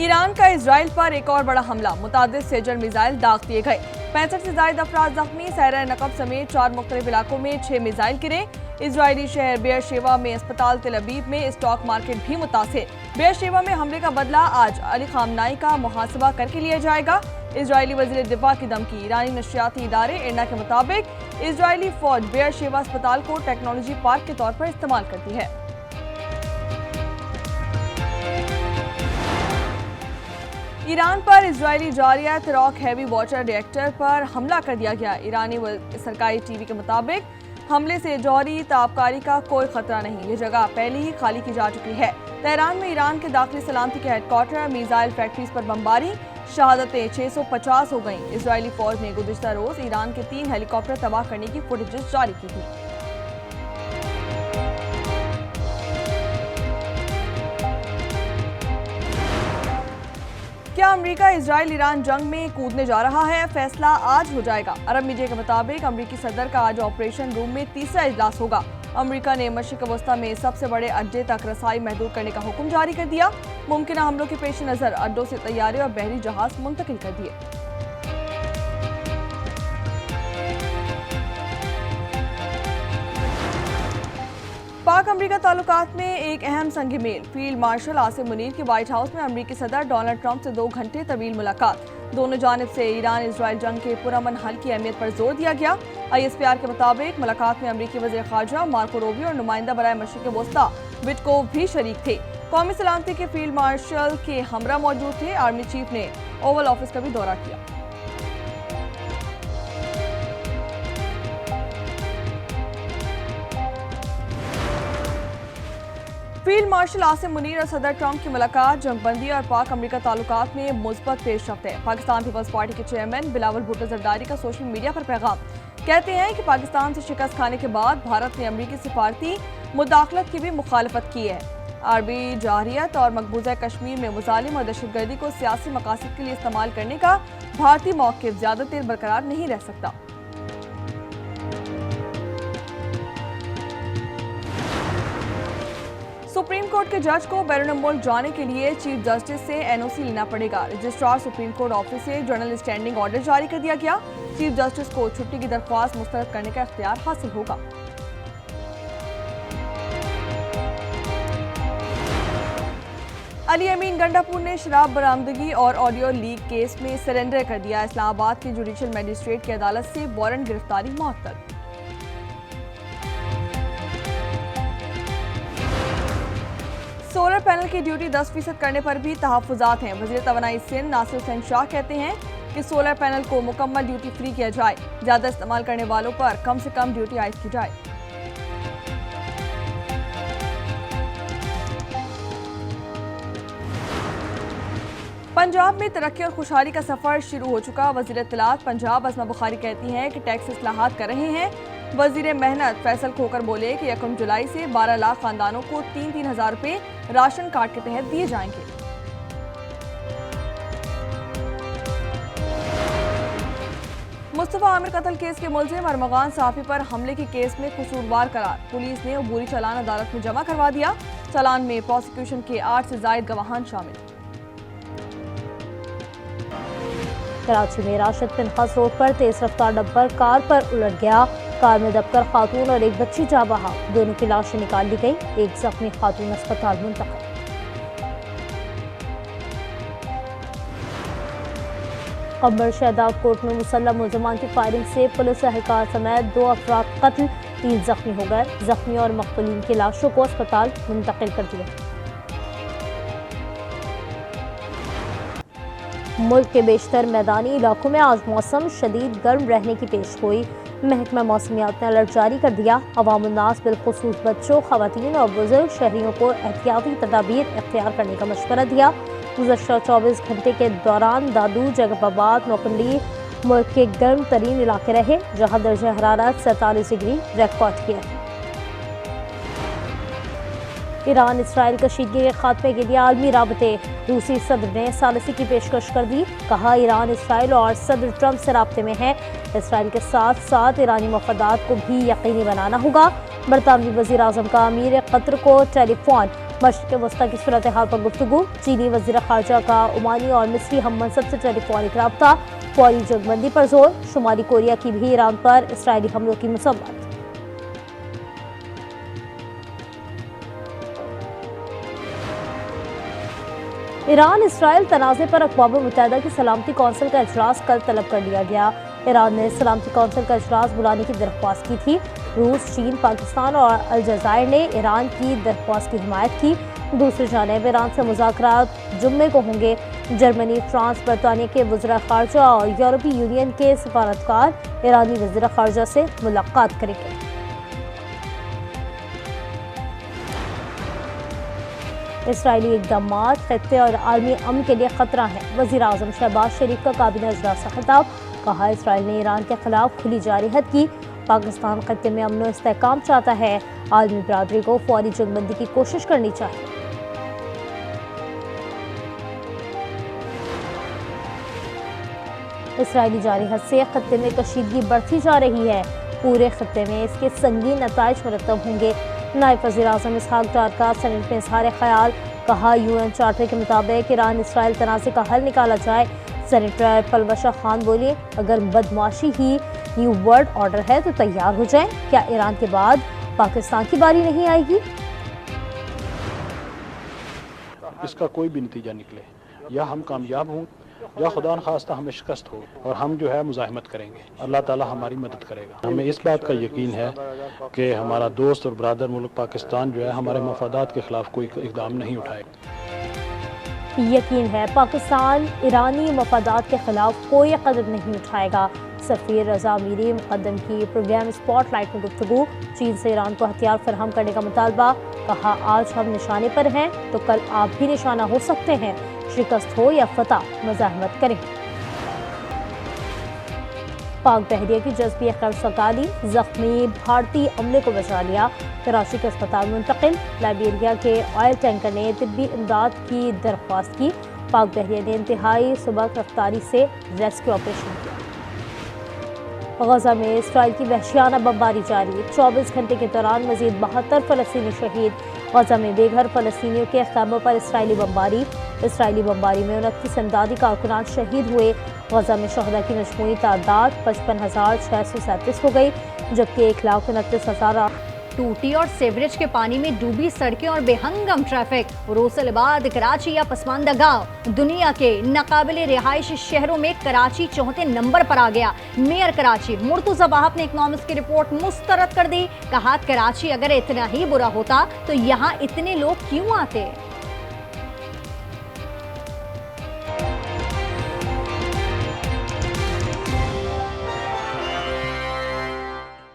Iran का Israel पर एक और बड़ा हमला, मुतादिद सेजर मिसाइल दाग दिए गए। 65 से ज्यादा अफराद जख्मी। सहरा नकब समेत 4 मुख्तलिफ इलाकों में 6 मिसाइल गिरे। इजरायली शहर बेयरशेवा में अस्पताल, तेल अवीव में स्टॉक मार्केट भी मुतासिर। बेयरशेवा में हमले का बदला आज अली खामनाई का मुहासबा करके लिया जाएगा। इजरायली वजीर दिफा की धमकी। ईरानी नशियाती इदारे इरना के मुताबिक इजरायली फौज बेयरशेवा अस्पताल को टेक्नोलॉजी पार्क के तौर पर इस्तेमाल करती है। ईरान पर इजरायली जारिया तिराक हैवी वाटर रिएक्टर पर हमला कर दिया गया। ईरानी सरकारी टीवी के मुताबिक हमले से जौहरी ताबकारी का कोई खतरा नहीं, ये जगह पहले ही खाली की जा चुकी है। तेहरान में ईरान के दाखिली सलामती के हेडक्वार्टर, मिसाइल फैक्ट्रीज पर बमबारी, शहादतें 650 हो गईं। इजरायली फौज ने गुज़िश्ता रोज ईरान के 3 हेलीकॉप्टर तबाह करने की फुटेजेस जारी की थी। क्या अमेरिका इजराइल ईरान जंग में कूदने जा रहा है? फैसला आज हो जाएगा। अरब मीडिया के मुताबिक अमेरिकी सदर का आज ऑपरेशन रूम में तीसरा इजलास होगा। अमेरिका ने मशरिक़ वस्ता में सबसे बड़े अड्डे तक रसाई महदूद करने का हुक्म जारी कर दिया। मुमकिन हमलों के पेश नज़र अड्डों से तैयारे और बहरी जहाज मुंतकिल कर दिए। पाक अमरीका ताल्लुकात में एक अहम संग मेल। फील्ड मार्शल आसिम मुनीर की व्हाइट हाउस में अमरीकी सदर डोनाल्ड ट्रंप से 2 घंटे तवील मुलाकात। दोनों जानिब से ईरान इजराइल जंग के पुरअमन हल की अहमियत पर जोर दिया गया। ISPR के मुताबिक मुलाकात में अमरीकी वज़ीर ख़ारजा मार्को रूबियो और नुमाइंदा बराए मशरिक़ वस्ता विटकोव भी शरीक थे। कौमी सलामती के फील्ड मार्शल के हमरा मौजूद थे। आर्मी चीफ ने ओवल ऑफिस का भी दौरा किया। फील्ड मार्शल आसिम मुनीर और सदर ट्रंप की मुलाकात जंगबंदी और पाक अमरीका ताल्लुकात में मुस्बत पेशरफ्त है। पाकिस्तान पीपल्स पार्टी के चेयरमैन बिलावल भुट्टो जरदारी का सोशल मीडिया पर पैगाम। कहते हैं कि पाकिस्तान से शिकस्त खाने के बाद भारत ने अमरीकी सिफारती मुदाखलत की भी मुखालफत की है। अरबी जारियत और मकबूजा कश्मीर में मुजालिम और दहशतगर्दी को सियासी मकासद के लिए इस्तेमाल करने का भारतीय मौक़िफ़ ज़्यादा देर बरकरार नहीं रह सकता। सुप्रीम कोर्ट के जज को बैरून मुल्क जाने के लिए चीफ जस्टिस से NOC लेना पड़ेगा। रजिस्ट्रार सुप्रीम कोर्ट ऑफिस से जनरल स्टैंडिंग ऑर्डर जारी कर दिया गया। चीफ जस्टिस को छुट्टी की दरख्वास्त मुस्तरद करने का इख्तियार हासिल होगा। अली अमीन गंडापुर ने शराब बरामदगी और ऑडियो लीक केस में सरेंडर कर दिया। इस्लामाबाद की जुडिशल मजिस्ट्रेट की अदालत से वारंट गिरफ्तारी मुअत्तल। सोलर पैनल की ड्यूटी 10% करने पर भी तहफ़्फ़ुज़ात हैं। वज़ीर तवानाई सिंध नासिर हुसैन शाह कहते हैं कि सोलर पैनल को मुकम्मल ड्यूटी फ्री किया जाए, ज़्यादा इस्तेमाल करने वालों पर कम से कम ड्यूटी आयद की जाए। पंजाब में तरक्की और खुशहाली का सफर शुरू हो चुका। वज़ीर इत्तलात पंजाब अस्मा बुखारी कहती हैं कि टैक्स इस्लाहात कर रहे हैं। वज़ीर मेहनत फैसल खोकर बोले कि 1 जुलाई से 12 लाख खानदानों को 3-3 हज़ार रुपये राशन कार्ड के तहत दिए जाएंगे। मुस्तफ़ा आमिर कत्ल केस के मुलजिम अरमगान साफ़ी पर हमले के केस में कसूरवार करार। पुलिस ने अबूरी चालान अदालत में जमा करवा दिया। चालान में प्रोसिक्यूशन के 8 से ज़ायद गवाहान शामिल। कराची में राशिद पिनखस रोड पर तेज रफ्तार डंपर कार पर उलट गया। कार में दबकर खातून और एक बच्ची जा बहा। दोनों की लाशें निकाल ली गई। एक जख्मी खातून अस्पताल मुंतकिल। कंबर शहदाब कोर्ट में मुसल्लम मुलजमान की फायरिंग से पुलिस एहलकार समेत 2 अफराद कत्ल, 3 जख्मी हो गए। जख्मी और मकतूलीन की लाशों को अस्पताल मुंतकिल कर दिया। मुल्क के बेशतर मैदानी इलाकों में आज मौसम शदीद गर्म रहने की पेश गोई। महकमा मौसमियात ने अलर्ट जारी कर दिया। अवामुन्नास बिलखुसूस बच्चों, खवातीन और बुजुर्ग शहरियों को एहतियाती तदाबीर इख्तियार करने का मशवरा दिया। गुज़श्ता 24 घंटे के दौरान दादू, जगबाबाद, नौकंडी मुल्क के गर्म तरीन इलाके रहे, जहाँ दर्जा हरारत 47 डिग्री रिकॉर्ड किया। ईरान इसराइल कशीदगी के खात्मे के लिए आलमी राबते। रूसी सदर ने सालिसी की पेशकश कर दी। कहा ईरान इसराइल और सदर ट्रंप से राब्ते में है। इसराइल के साथ साथ ईरानी मफादात को भी यकीनी बनाना होगा। बरतानवी वज़ीर आज़म का अमीर कतर को टेलीफोन मशरिक़ वस्ता की सूरत हाल पर गुफ्तगू, चीनी वज़ीर ख़ारजा का ओमानी और मिस्री हम मनसब से टेलीफोनिक रब्ता, फौरी जंगबंदी पर जोर, शुमाली कोरिया की भी ईरान पर इसराइली हमलों की मसम्मत। ईरान इसराइल तनाज़े पर अक़वाम मुत्तहिदा की सलामती कौंसिल का इजलास कल तलब कर लिया गया। ईरान ने सलामती कौंसिल का इजलास बुलाने की दरख्वास्त की थी। रूस, चीन, पाकिस्तान और अलजायर ने ईरान की दरख्वास्त की हिमायत की। दूसरी जानिब ईरान से मुज़ाकरात जुम्मे को होंगे। जर्मनी, फ्रांस, बरतानिया के वज़ीर ख़ारजा और यूरोपीय यूनियन के सफारतकार ईरानी वज़ीर ख़ारजा से मुलाकात करेंगे। इसराइली इक़दामात ख़त्ते और आलमी अमन के लिए ख़तरा है। वज़ीर आज़म शहबाज शरीफ का काबीना इजलास से खिताब, कहा इसराइल ने ईरान के खिलाफ खुली जारहत की। पाकिस्तान ख़त्ते में अमन और इस्तेहकाम चाहता है। आलमी बरादरी को फौरी जंगबंदी की कोशिश करनी चाहिए। इसराइली जारहत से ख़त्ते में कशीदगी बढ़ती जा रही है। पूरे ख़त्ते में इसके संगीन नताइज मुरतब होंगे। नायब वज़ीर आज़म इसहाक डार का सेनेट में इज़हार ख्याल, कहा UN चार्टर के मुताबिक ईरान इसराइल तनाज़े का हल निकाला जाए। सेनेटर पलवशा खान बोली, अगर बदमाशी ही न्यू वर्ल्ड ऑर्डर है तो तैयार हो जाएं। क्या ईरान के बाद पाकिस्तान की बारी नहीं आएगी? इसका कोई भी नतीजा निकले, या हम कामयाब हों या खुदा न खास्ता हमें शिकस्त हो, और हम जो है मुज़ाहिमत करेंगे। अल्लाह ताला हमारी मदद करेगा। हमें इस बात का यकीन है कि हमारा दोस्त और बरादर मुल्क पाकिस्तान जो है हमारे मफादात के खिलाफ कोई इक़दाम नहीं उठाएगा। यकीन है पाकिस्तान ईरानी मफादात के खिलाफ कोई कदम नहीं उठाएगा। सफ़ीर रज़ा मीरी मुक़द्दम की प्रोग्राम स्पॉटलाइट में गुफ्तगू, चीन से ईरान को हथियार फराहम करने का मुतालबा, कहा आज हम निशाने पर हैं तो कल आप भी निशाना हो सकते हैं। शिकस्त हो या फतह, मुज़ाहमत करें। पाक बहरिया की जज्बी खैर सकाली, जख्मी भारतीय अमले को बचा लिया, कराची के अस्पताल मुंतकिल। लाइबेरिया के ऑयल टैंकर ने तिब्बी इमदाद की दरख्वास्त की। पाक बहरिया ने इंतहाई सुबह रफ्तारी से रेस्क्यू ऑपरेशन किया। गजा में इसराइल की वहशियाना बमबारी जारी, 24 घंटे के दौरान मजीद 72 फ़लस्तीनी शहीद। गजा में बेघर फ़लस्तीनियों के खैमों पर इसराइली बमबारी। इसराइली बमबारी में 29 इमदादी कारकुनान शहीद हुए। गजा में शहदा की मजमूई तादाद 55,637 हो गई, जबकि 1,29,000 टूटी और सेवरेज के पानी में डूबी सड़कें और बेहंगम ट्रैफिक। रोसलाबाद, कराची या पसमानदा गांव दुनिया के नाकाबिले रिहायशी शहरों में कराची चौथे नंबर पर आ गया। मेयर कराची मुर्तुज़ा वाहब ने इकनॉमिक्स की रिपोर्ट मुस्तरद कर दी, कहा कराची अगर इतना ही बुरा होता तो यहाँ इतने लोग क्यों आते।